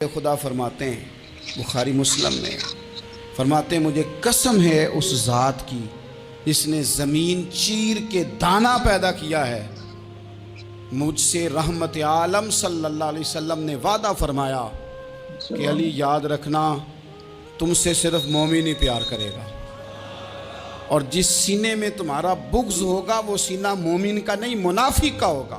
خدا فرماتے ہیں بخاری مسلم میں فرماتے ہیں مجھے قسم ہے اس ذات کی جس نے زمین چیر کے دانہ پیدا کیا ہے، مجھ سے رحمت عالم صلی اللہ علیہ وسلم نے وعدہ فرمایا کہ علی یاد رکھنا تم سے صرف مومن ہی پیار کرے گا، اور جس سینے میں تمہارا بغض ہوگا وہ سینہ مومن کا نہیں منافق کا ہوگا۔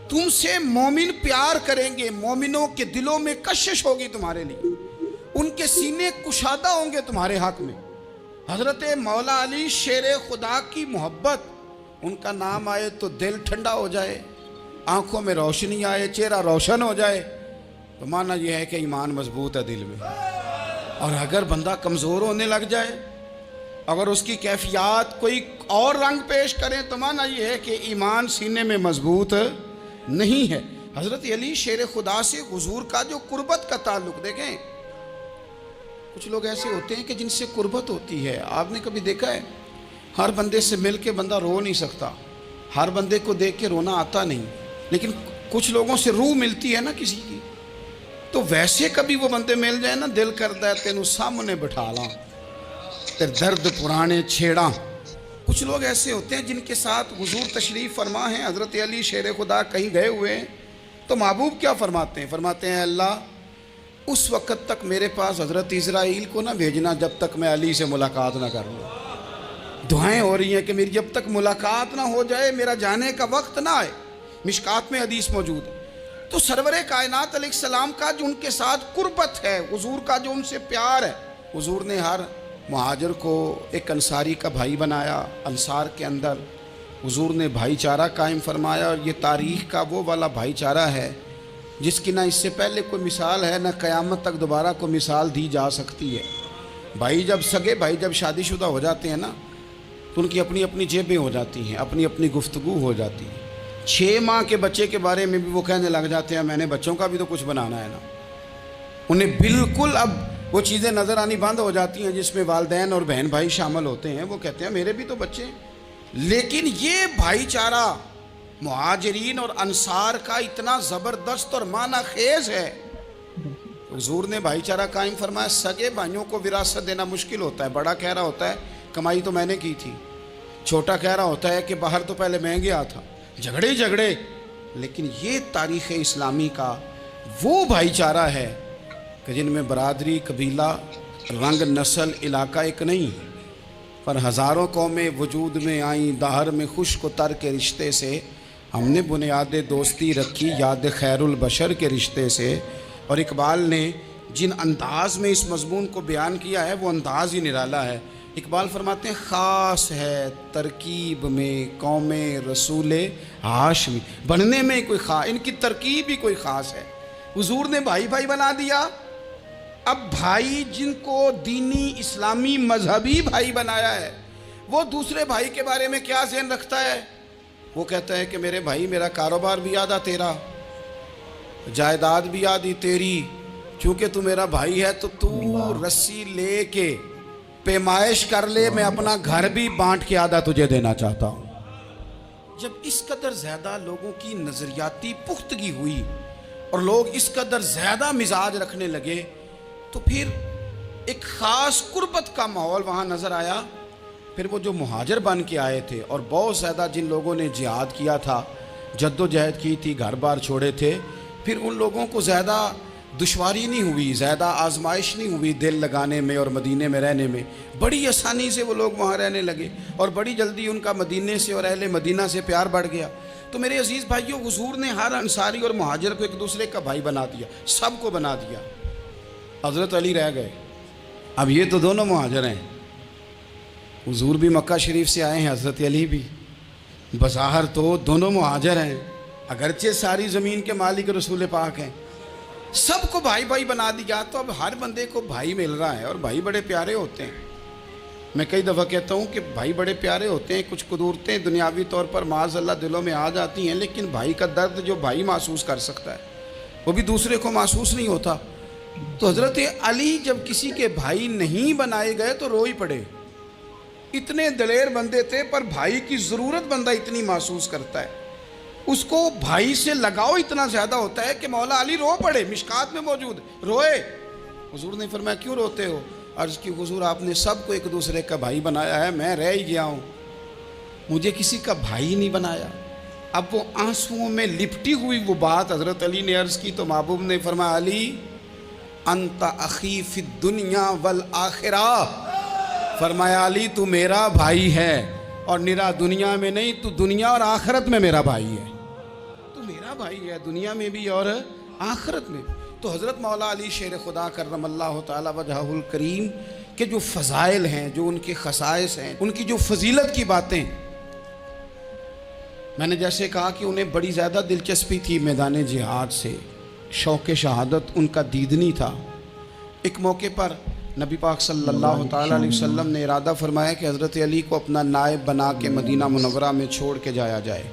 تم سے مومن پیار کریں گے، مومنوں کے دلوں میں کشش ہوگی تمہارے لیے، ان کے سینے کشادہ ہوں گے تمہارے حق میں۔ حضرت مولا علی شیر خدا کی محبت، ان کا نام آئے تو دل ٹھنڈا ہو جائے، آنکھوں میں روشنی آئے، چہرہ روشن ہو جائے، تو معنی یہ ہے کہ ایمان مضبوط ہے دل میں۔ اور اگر بندہ کمزور ہونے لگ جائے، اگر اس کی کیفیات کوئی اور رنگ پیش کریں، تو معنی یہ ہے کہ ایمان سینے میں مضبوط نہیں ہے۔ حضرت علی شیر خدا سے حضور کا جو قربت کا تعلق، دیکھیں کچھ لوگ ایسے ہوتے ہیں کہ جن سے قربت ہوتی ہے، آپ نے کبھی دیکھا ہے ہر بندے سے مل کے بندہ رو نہیں سکتا، ہر بندے کو دیکھ کے رونا آتا نہیں، لیکن کچھ لوگوں سے روح ملتی ہے نا کسی کی، تو ویسے کبھی وہ بندے مل جائیں نا، دل کرتا ہے تینوں سامنے بٹھا لاں تے درد پرانے چھیڑاں۔ کچھ لوگ ایسے ہوتے ہیں جن کے ساتھ حضور تشریف فرما ہیں، حضرت علی شیر خدا کہیں گئے ہوئے ہیں، تو محبوب کیا فرماتے ہیں اللہ اس وقت تک میرے پاس حضرت اسرائیل کو نہ بھیجنا جب تک میں علی سے ملاقات نہ کر لوں۔ دعائیں ہو رہی ہیں کہ میری جب تک ملاقات نہ ہو جائے، میرا جانے کا وقت نہ آئے۔ مشکات میں حدیث موجود ہے۔ تو سرور کائنات علیہ السلام کا جو ان کے ساتھ قربت ہے، حضور کا جو ان سے پیار ہے، حضور نے ہر مہاجر کو ایک انصاری کا بھائی بنایا، انصار کے اندر حضور نے بھائی چارہ قائم فرمایا، اور یہ تاریخ کا وہ والا بھائی چارہ ہے جس کی نہ اس سے پہلے کوئی مثال ہے، نہ قیامت تک دوبارہ کوئی مثال دی جا سکتی ہے۔ بھائی جب سگے بھائی جب شادی شدہ ہو جاتے ہیں نا، تو ان کی اپنی اپنی جیبیں ہو جاتی ہیں، اپنی اپنی گفتگو ہو جاتی ہے۔ 6 ماہ کے بچے کے بارے میں بھی وہ کہنے لگ جاتے ہیں میں نے بچوں کا بھی تو کچھ بنانا ہے نا۔ انہیں بالکل اب وہ چیزیں نظر آنی بند ہو جاتی ہیں جس میں والدین اور بہن بھائی شامل ہوتے ہیں، وہ کہتے ہیں میرے بھی تو بچے ہیں۔ لیکن یہ بھائی چارہ مہاجرین اور انصار کا اتنا زبردست اور معنی خیز ہے، حضور نے بھائی چارہ قائم فرمایا۔ سگے بھائیوں کو وراثت دینا مشکل ہوتا ہے، بڑا کہہ رہا ہوتا ہے کمائی تو میں نے کی تھی، چھوٹا کہہ رہا ہوتا ہے کہ باہر تو پہلے میں گیا تھا، جھگڑے، لیکن یہ تاریخ اسلامی کا وہ بھائی چارہ ہے کہ جن میں برادری، قبیلہ، رنگ، نسل، علاقہ ایک نہیں، پر ہزاروں قومیں وجود میں آئیں، دہر میں خشک و تر کے رشتے سے ہم نے بنیاد دوستی رکھی، یاد خیر البشر کے رشتے سے۔ اور اقبال نے جن انداز میں اس مضمون کو بیان کیا ہے وہ انداز ہی نرالا ہے۔ اقبال فرماتے ہیں خاص ہے ترکیب میں قوم رسول ہاشمی، بننے میں کوئی خاص، ان کی ترکیب ہی کوئی خاص ہے۔ حضور نے بھائی بھائی بنا دیا۔ اب بھائی جن کو دینی اسلامی مذہبی بھائی بنایا ہے، وہ دوسرے بھائی کے بارے میں کیا ذہن رکھتا ہے؟ وہ کہتا ہے کہ میرے بھائی میرا کاروبار بھی آدھا تیرا، جائیداد بھی آدھی تیری، چونکہ تو میرا بھائی ہے تو رسی لے کے پیمائش کر لے، میں اپنا گھر بھی بانٹ کے آدھا تجھے دینا چاہتا ہوں۔ جب اس قدر زیادہ لوگوں کی نظریاتی پختگی ہوئی اور لوگ اس قدر زیادہ مزاج رکھنے لگے، تو پھر ایک خاص قربت کا ماحول وہاں نظر آیا۔ پھر وہ جو مہاجر بن کے آئے تھے اور بہت زیادہ جن لوگوں نے جہاد کیا تھا، جد و جہد کی تھی، گھر بار چھوڑے تھے، پھر ان لوگوں کو زیادہ دشواری نہیں ہوئی، زیادہ آزمائش نہیں ہوئی دل لگانے میں اور مدینے میں رہنے میں، بڑی آسانی سے وہ لوگ وہاں رہنے لگے، اور بڑی جلدی ان کا مدینے سے اور اہل مدینہ سے پیار بڑھ گیا۔ تو میرے عزیز بھائیوں، حضور نے ہر انصاری اور مہاجر کو ایک دوسرے کا بھائی بنا دیا، سب کو بنا دیا۔ حضرت علی رہ گئے، اب یہ تو دونوں مہاجر ہیں، حضور بھی مکہ شریف سے آئے ہیں، حضرت علی بھی، بظاہر تو دونوں مہاجر ہیں، اگرچہ ساری زمین کے مالک رسول پاک ہیں، سب کو بھائی بھائی بنا دیا۔ تو اب ہر بندے کو بھائی مل رہا ہے، اور بھائی بڑے پیارے ہوتے ہیں۔ میں کئی دفعہ کہتا ہوں کہ بھائی بڑے پیارے ہوتے ہیں، کچھ قدورتیں دنیاوی طور پر معاذ اللہ دلوں میں آ جاتی ہیں، لیکن بھائی کا درد جو بھائی محسوس کر سکتا ہے وہ بھی دوسرے کو محسوس نہیں ہوتا۔ تو حضرت علی جب کسی کے بھائی نہیں بنائے گئے تو رو ہی پڑے، اتنے دلیر بندے تھے، پر بھائی کی ضرورت بندہ اتنی محسوس کرتا ہے۔ اس کو بھائی سے لگاؤ اتنا زیادہ ہوتا ہے کہ مولا علی رو پڑے، مشکات میں موجود روئے۔ حضور نے فرمایا کیوں روتے ہو؟ عرض کی حضور آپ نے سب کو ایک دوسرے کا بھائی بنایا ہے، میں رہ ہی گیا ہوں، مجھے کسی کا بھائی نہیں بنایا۔ اب وہ آنسوؤں میں لپٹی ہوئی وہ بات حضرت علی نے عرض کی تو محبوب نے فرمایا علی انت اخی فی الدنیا والآخرہ، فرمایا علی تو میرا بھائی ہے، اور نرا دنیا میں نہیں، تو دنیا اور آخرت میں میرا بھائی ہے، تو میرا بھائی ہے دنیا میں بھی اور آخرت میں۔ تو حضرت مولا علی شیر خدا کرم اللہ تعالی وجہہ الکریم کے جو فضائل ہیں، جو ان کے خصائص ہیں، ان کی جو فضیلت کی باتیں، میں نے جیسے کہا کہ انہیں بڑی زیادہ دلچسپی تھی میدان جہاد سے، شوق شہادت ان کا دیدنی تھا۔ ایک موقع پر نبی پاک صلی اللہ تعالیٰ علیہ وسلم نے ارادہ فرمایا کہ حضرت علی کو اپنا نائب بنا کے مدینہ منورہ میں چھوڑ کے جایا جائے۔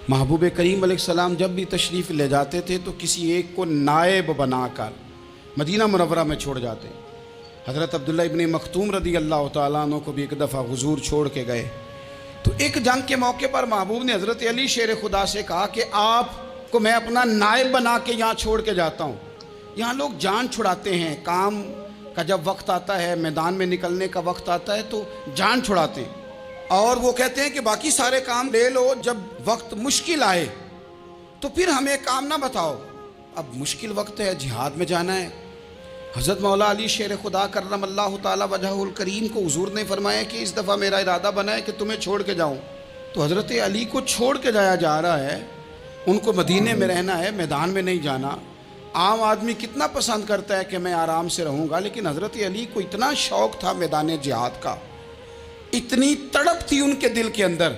محبوب کریم علیہ السلام جب بھی تشریف لے جاتے تھے تو کسی ایک کو نائب بنا کر مدینہ منورہ میں چھوڑ جاتے۔ حضرت عبداللہ ابن مختوم رضی اللہ تعالیٰ عنہ کو بھی ایک دفعہ حضور چھوڑ کے گئے، تو ایک جنگ کے موقع پر محبوب نے حضرت علی شیر خدا سے کہا کہ آپ کو میں اپنا نائب بنا کے یہاں چھوڑ کے جاتا ہوں۔ یہاں لوگ جان چھڑاتے ہیں، کام کا جب وقت آتا ہے، میدان میں نکلنے کا وقت آتا ہے تو جان چھڑاتے ہیں، اور وہ کہتے ہیں کہ باقی سارے کام لے لو، جب وقت مشکل آئے تو پھر ہمیں کام نہ بتاؤ۔ اب مشکل وقت ہے، جہاد میں جانا ہے۔ حضرت مولا علی شیر خدا کرم اللہ تعالی وجہہ الکریم کو حضور نے فرمایا کہ اس دفعہ میرا ارادہ بنا ہے کہ تمہیں چھوڑ کے جاؤں۔ تو حضرت علی کو چھوڑ کے جایا جا رہا ہے، ان کو مدینے میں رہنا ہے، میدان میں نہیں جانا۔ عام آدمی کتنا پسند کرتا ہے کہ میں آرام سے رہوں گا، لیکن حضرت علی کو اتنا شوق تھا میدان جہاد کا، اتنی تڑپ تھی ان کے دل کے اندر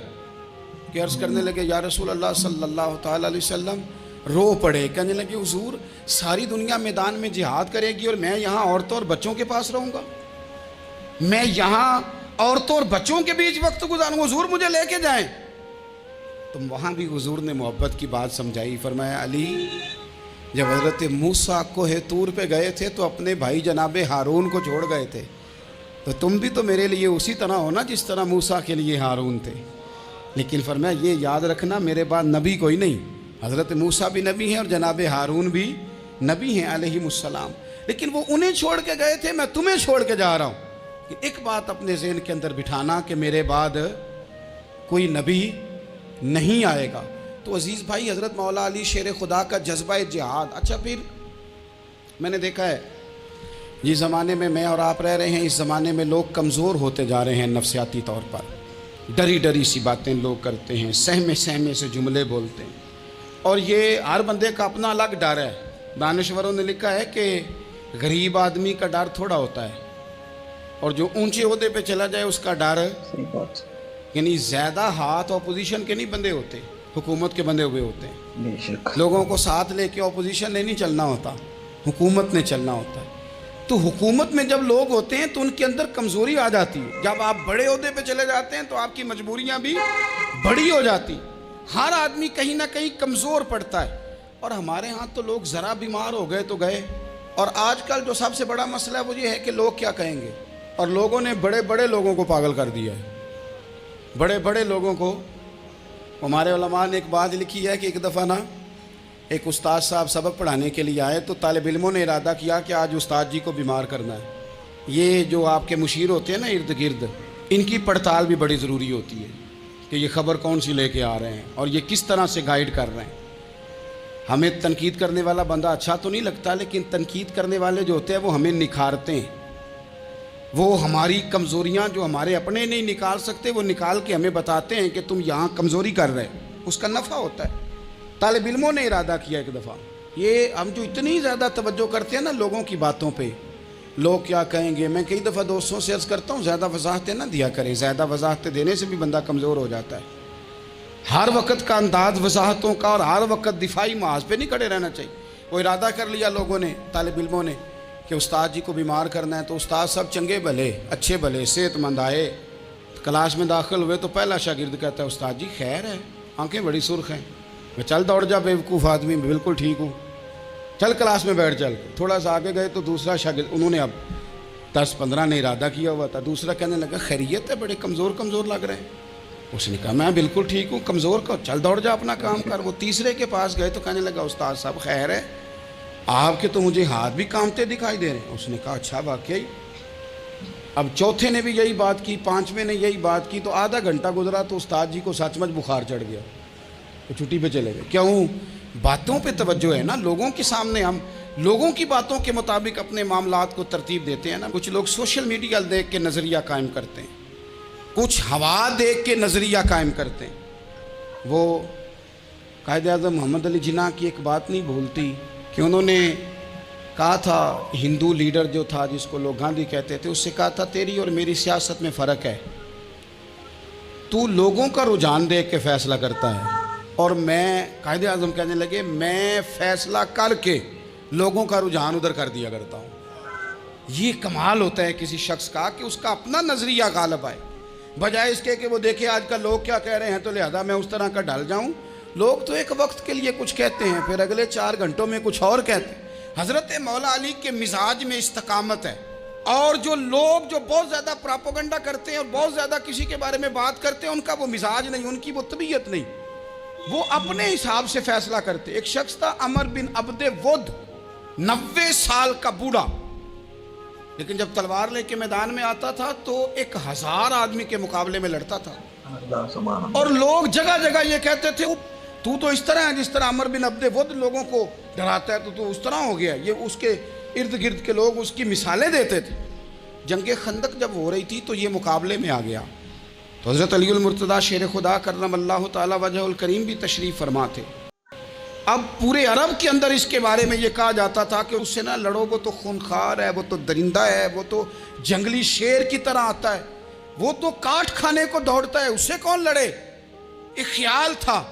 کہ عرض کرنے لگے یا رسول اللہ صلی اللہ تعالیٰ علیہ وسلم، رو پڑے، کہنے لگے حضور ساری دنیا میدان میں جہاد کرے گی اور میں یہاں عورتوں اور بچوں کے پاس رہوں گا، میں یہاں عورتوں اور بچوں کے بیچ وقت گزاروں، حضور مجھے لے کے جائیں۔ تو وہاں بھی حضور نے محبت کی بات سمجھائی، فرمایا علی جب حضرت موسیٰ کوہ طور پہ گئے تھے تو اپنے بھائی جناب ہارون کو چھوڑ گئے تھے، تو تم بھی تو میرے لیے اسی طرح ہو نا جس طرح موسیٰ کے لیے ہارون تھے۔ لیکن فرمایا یہ یاد رکھنا میرے بعد نبی کوئی نہیں، حضرت موسیٰ بھی نبی ہیں اور جناب ہارون بھی نبی ہیں علیہم السلام، لیکن وہ انہیں چھوڑ کے گئے تھے، میں تمہیں چھوڑ کے جا رہا ہوں۔ کہ ایک بات اپنے ذہن کے اندر بٹھانا کہ میرے بعد کوئی نبی نہیں آئے گا۔ تو عزیز بھائی حضرت مولا علی شیر خدا کا جذبہ جہاد۔ اچھا پھر میں نے دیکھا ہے جس زمانے میں میں اور آپ رہ رہے ہیں، اس زمانے میں لوگ کمزور ہوتے جا رہے ہیں نفسیاتی طور پر، ڈری ڈری سی باتیں لوگ کرتے ہیں، سہمے سہمے سے جملے بولتے ہیں، اور یہ ہر بندے کا اپنا الگ ڈر ہے۔ دانشوروں نے لکھا ہے کہ غریب آدمی کا ڈر تھوڑا ہوتا ہے، اور جو اونچے عہدے پہ چلا جائے اس کا ڈر، یعنی زیادہ ہاتھ اپوزیشن کے نہیں بندے ہوتے، حکومت کے بندے ہوئے ہوتے ہیں۔ لوگوں کو ساتھ لے کے اپوزیشن نے نہیں چلنا ہوتا، حکومت نے چلنا ہوتا ہے۔ تو حکومت میں جب لوگ ہوتے ہیں تو ان کے اندر کمزوری آ جاتی ہے، جب آپ بڑے عہدے پہ چلے جاتے ہیں تو آپ کی مجبوریاں بھی بڑی ہو جاتی، ہر آدمی کہیں نہ کہیں کمزور پڑتا ہے۔ اور ہمارے ہاں تو لوگ ذرا بیمار ہو گئے تو گئے، اور آج کل جو سب سے بڑا مسئلہ ہے وہ یہ ہے کہ لوگ کیا کہیں گے، اور لوگوں نے بڑے بڑے لوگوں کو پاگل کر دیا ہے، بڑے بڑے لوگوں کو۔ ہمارے علماء نے ایک بات لکھی ہے کہ ایک دفعہ نا ایک استاد صاحب سبق پڑھانے کے لیے آئے تو طالب علموں نے ارادہ کیا کہ آج استاد جی کو بیمار کرنا ہے۔ یہ جو آپ کے مشیر ہوتے ہیں نا ارد گرد، ان کی پڑتال بھی بڑی ضروری ہوتی ہے کہ یہ خبر کون سی لے کے آ رہے ہیں اور یہ کس طرح سے گائیڈ کر رہے ہیں۔ ہمیں تنقید کرنے والا بندہ اچھا تو نہیں لگتا، لیکن تنقید کرنے والے جو ہوتے ہیں وہ ہمیں نکھارتے ہیں، وہ ہماری کمزوریاں جو ہمارے اپنے نہیں نکال سکتے وہ نکال کے ہمیں بتاتے ہیں کہ تم یہاں کمزوری کر رہے، اس کا نفع ہوتا ہے۔ طالب علموں نے ارادہ کیا ایک دفعہ، یہ ہم جو اتنی زیادہ توجہ کرتے ہیں نا لوگوں کی باتوں پہ، لوگ کیا کہیں گے، میں کئی دفعہ دوستوں سے عرض کرتا ہوں زیادہ وضاحتیں نہ دیا کریں، زیادہ وضاحتیں دینے سے بھی بندہ کمزور ہو جاتا ہے۔ ہر وقت کا انداز وضاحتوں کا اور ہر وقت دفاعی محاذ پہ نہیں کھڑے رہنا چاہیے۔ وہ ارادہ کر لیا لوگوں نے، طالب علموں نے، کہ استاد جی کو بیمار کرنا ہے، تو استاد سب چنگے بھلے اچھے بھلے صحت مند آئے، کلاس میں داخل ہوئے تو پہلا شاگرد کہتا ہے استاد جی خیر ہے، آنکھیں بڑی سرخ ہیں۔ میں چل دوڑ جا بیوقوف آدمی، میں بالکل ٹھیک ہوں، چل کلاس میں بیٹھ چل۔ تھوڑا سا آگے گئے تو دوسرا شاگرد، انہوں نے اب 10-15 نے ارادہ کیا ہوا تھا، دوسرا کہنے لگا خیریت ہے، بڑے کمزور کمزور لگ رہے ہیں۔ اس نے کہا میں بالکل ٹھیک ہوں، کمزور کو چل دوڑ جا اپنا کام کر۔ وہ تیسرے کے پاس گئے تو کہنے لگا استاد صاحب خیر ہے، آپ کے تو مجھے ہاتھ بھی کامتے دکھائی دے رہے ہیں۔ اس نے کہا اچھا واقعی؟ اب چوتھے نے بھی یہی بات کی، پانچویں نے یہی بات کی، تو آدھا گھنٹہ گزرا تو استاد جی کو سچ مچ بخار چڑھ گیا، تو چھٹی پہ چلے گئے۔ کیوں؟ باتوں پہ توجہ ہے نا، لوگوں کے سامنے ہم لوگوں کی باتوں کے مطابق اپنے معاملات کو ترتیب دیتے ہیں نا۔ کچھ لوگ سوشل میڈیا دیکھ کے نظریہ قائم کرتے ہیں، کچھ ہوا دیکھ کے نظریہ قائم کرتے ہیں۔ وہ قائد اعظم محمد علی جناح کی ایک بات نہیں بھولتی کہ انہوں نے کہا تھا، ہندو لیڈر جو تھا جس کو لوگ گاندھی کہتے تھے، اس سے کہا تھا تیری اور میری سیاست میں فرق ہے، تو لوگوں کا رجحان دیکھ کے فیصلہ کرتا ہے اور میں، قائد اعظم کہنے لگے، میں فیصلہ کر کے لوگوں کا رجحان ادھر کر دیا کرتا ہوں۔ یہ کمال ہوتا ہے کسی شخص کا کہ اس کا اپنا نظریہ غالب آئے، بجائے اس کے کہ وہ دیکھے آج کل لوگ کیا کہہ رہے ہیں تو لہذا میں اس طرح کا ڈھل جاؤں۔ لوگ تو ایک وقت کے لیے کچھ کہتے ہیں، پھر اگلے 4 گھنٹوں میں کچھ اور کہتے ہیں۔ حضرت مولا علی کے مزاج میں استقامت ہے، اور جو لوگ جو بہت زیادہ پراپوگنڈا کرتے ہیں اور بہت زیادہ کسی کے بارے میں بات کرتے ہیں، ان کا وہ مزاج نہیں، ان کی وہ طبیعت نہیں، وہ اپنے حساب سے فیصلہ کرتے۔ ایک شخص تھا عمر بن عبد ود، 90 سال کا بوڑھا، لیکن جب تلوار لے کے میدان میں آتا تھا تو 1000 آدمی کے مقابلے میں لڑتا تھا، اور لوگ جگہ جگہ یہ کہتے تھے تو اس طرح ہے جس طرح عمر بن عبد ود لوگوں کو ڈراتا ہے، تو اس طرح ہو گیا۔ یہ اس کے ارد گرد کے لوگ اس کی مثالیں دیتے تھے۔ جنگ خندق جب ہو رہی تھی تو یہ مقابلے میں آ گیا، تو حضرت علی المرتضیٰ شیر خدا کرم اللہ تعالی وجہ الکریم بھی تشریف فرما تھے۔ اب پورے عرب کے اندر اس کے بارے میں یہ کہا جاتا تھا کہ اس سے نہ لڑو، وہ تو خونخوار ہے، وہ تو درندہ ہے، وہ تو جنگلی شیر کی طرح آتا ہے، وہ تو کاٹ کھانے کو دوڑتا ہے، اس سے کون لڑے؟ ایک خیال تھا۔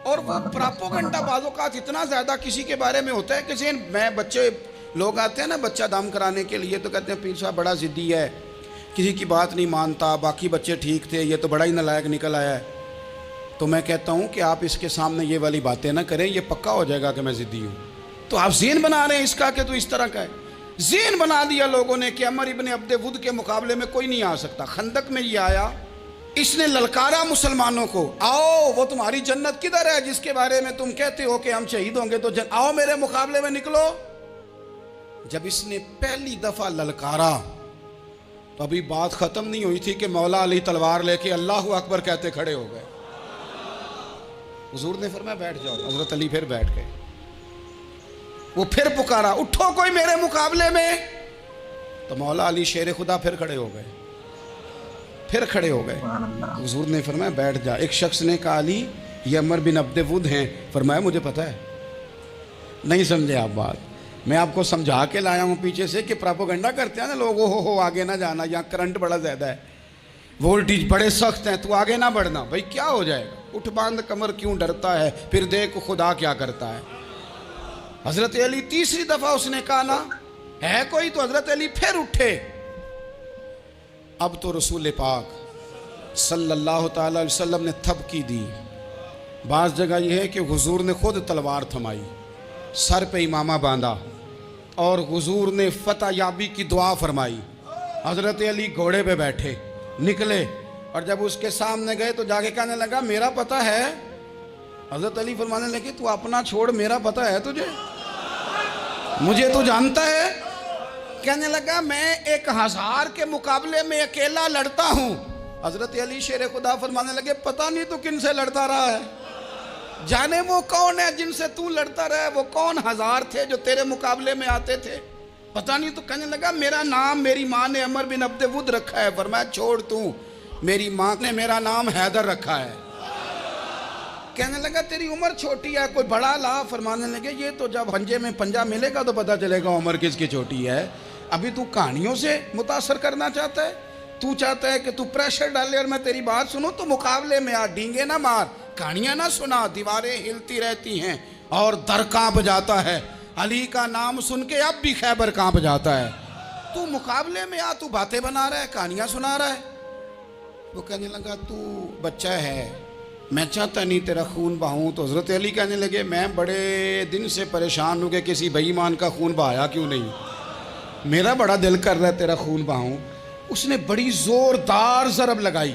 اور وہ پراپوگنڈا بعض اوقات اتنا زیادہ کسی کے بارے میں ہوتا ہے کہ ذہن میں، بچے لوگ آتے ہیں نا بچہ دم کرانے کے لیے تو کہتے ہیں پیر صاحب بڑا ضدی ہے، کسی کی بات نہیں مانتا، باقی بچے ٹھیک تھے، یہ تو بڑا ہی نالائق نکل آیا ہے۔ تو میں کہتا ہوں کہ آپ اس کے سامنے یہ والی باتیں نہ کریں، یہ پکا ہو جائے گا کہ میں ضدی ہوں۔ تو آپ ذہن بنا رہے ہیں اس کا کہ تو اس طرح کا ہے۔ ذہن بنا دیا لوگوں نے کہ عمر ابن عبد ود کے مقابلے میں کوئی نہیں آ سکتا۔ خندق میں یہ آیا، اس نے للکارا مسلمانوں کو، آؤ وہ تمہاری جنت کدھر ہے جس کے بارے میں تم کہتے ہو کہ ہم شہید ہوں گے، تو آؤ میرے مقابلے میں نکلو۔ جب اس نے پہلی دفعہ للکارا تو ابھی بات ختم نہیں ہوئی تھی کہ مولا علی تلوار لے کے اللہ اکبر کہتے کھڑے ہو گئے۔ حضور نے فرمایا بیٹھ جاؤ، حضرت علی پھر بیٹھ گئے۔ وہ پھر پکارا اٹھو کوئی میرے مقابلے میں، تو مولا علی شیر خدا پھر کھڑے ہو گئے، پھر کھڑے ہو گئے۔ حضور نے فرمایا بیٹھ جا۔ ایک شخص نے کہا علی یہ عمر بن عبد ود ہیں، فرمایا مجھے پتہ ہے۔ نہیں سمجھے آپ بات، میں آپ کو سمجھا کے لایا ہوں پیچھے سے کہ پراپوگنڈا کرتے ہیں نا لوگ، ہو آگے نہ جانا، یہاں کرنٹ بڑا زیادہ ہے، وولٹیج بڑے سخت ہیں، تو آگے نہ بڑھنا۔ بھائی کیا ہو جائے گا، اٹھ باندھ کمر کیوں ڈرتا ہے، پھر دیکھ خدا کیا کرتا ہے۔ حضرت علی تیسری دفعہ اس نے کہا نا ہے کوئی، تو حضرت علی پھر اٹھے۔ اب تو رسول پاک صلی اللہ تعالی علیہ وسلم نے تھپکی دی۔ بعض جگہ یہ ہے کہ حضور نے خود تلوار تھمائی، سر پہ امامہ باندھا، اور حضور نے فتح یابی کی دعا فرمائی۔ حضرت علی گھوڑے پہ بیٹھے نکلے، اور جب اس کے سامنے گئے تو جا کے کہنے لگا میرا پتہ ہے۔ حضرت علی فرمانے لگے تو اپنا چھوڑ، میرا پتہ ہے تجھے، مجھے تو جانتا ہے۔ کہنے لگا میں 1000 کے مقابلے میں اکیلا لڑتا ہوں۔ حضرت علی شیر خدا فرمانے لگے پتہ نہیں تو کن سے لڑتا رہا ہے، جانے وہ کون ہے جن سے تو لڑتا رہا ہے، وہ کون 1000 تھے جو تیرے مقابلے میں آتے تھے، پتہ نہیں۔ تو کہنے لگا میرا نام میری ماں نے عمر بن عبد ود رکھا ہے۔ فرمایا چھوڑ تو، میری ماں نے میرا نام حیدر رکھا ہے۔ کہنے لگا تیری عمر چھوٹی ہے، کوئی بڑا لا۔ فرمانے لگے یہ تو جب پنجے میں پنجہ ملے گا تو پتہ چلے گا عمر کس کی چھوٹی ہے، ابھی تو کہانیوں سے متاثر کرنا چاہتا ہے، تو چاہتا ہے کہ تو پریشر ڈالے اور میں تیری بات سنوں، تو مقابلے میں آ، ڈینگے نہ مار، کہانیاں نہ سنا، دیواریں ہلتی رہتی ہیں اور در کانپ جاتا ہے۔ علی کا نام سن کے اب بھی خیبر کانپ جاتا ہے۔ تو مقابلے میں آ، تو باتیں بنا رہا ہے، کہانیاں سنا رہا ہے۔ وہ کہنے لگا تو بچہ ہے، میں چاہتا نہیں تیرا خون بہاؤں۔ تو حضرت علی کہنے لگے میں بڑے دن سے پریشان ہوں کہ کسی بے ایمان کا خون بہایا کیوں نہیں، میرا بڑا دل کر رہا ہے تیرا خون بہاؤں۔ اس نے بڑی زوردار ضرب لگائی،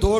2